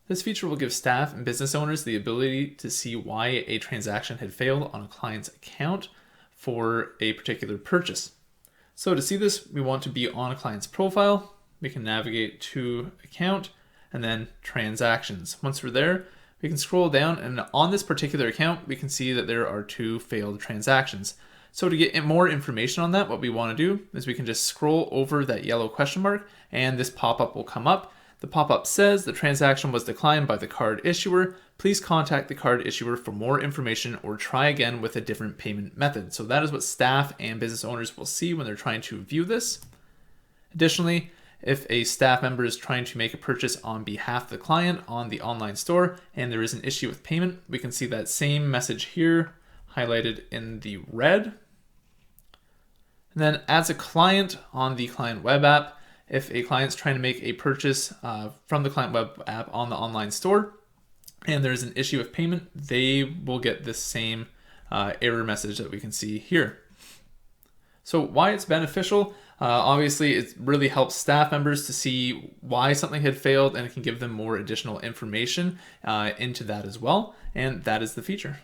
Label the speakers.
Speaker 1: This feature will give staff and business owners the ability to see why a transaction had failed on a client's account for a particular purchase. So to see this, we want to be on a client's profile. We can navigate to account and then transactions. Once we're there, we can scroll down, and on this particular account, we can see that there are 2 failed transactions. So to get more information on that, what we want to do is we can just scroll over that yellow question mark, and this pop-up will come up. The pop-up says the transaction was declined by the card issuer. Please contact the card issuer for more information or try again with a different payment method. So that is what staff and business owners will see when they're trying to view this. Additionally, if a staff member is trying to make a purchase on behalf of the client on the online store and there is an issue with payment, we can see that same message here highlighted in the red. And then as a client on the client web app, if a client's trying to make a purchase from the client web app on the online store and there's an issue with payment, they will get this same error message that we can see here. So why it's beneficial? Obviously, it really helps staff members to see why something had failed, and it can give them more additional information into that as well. And that is the feature.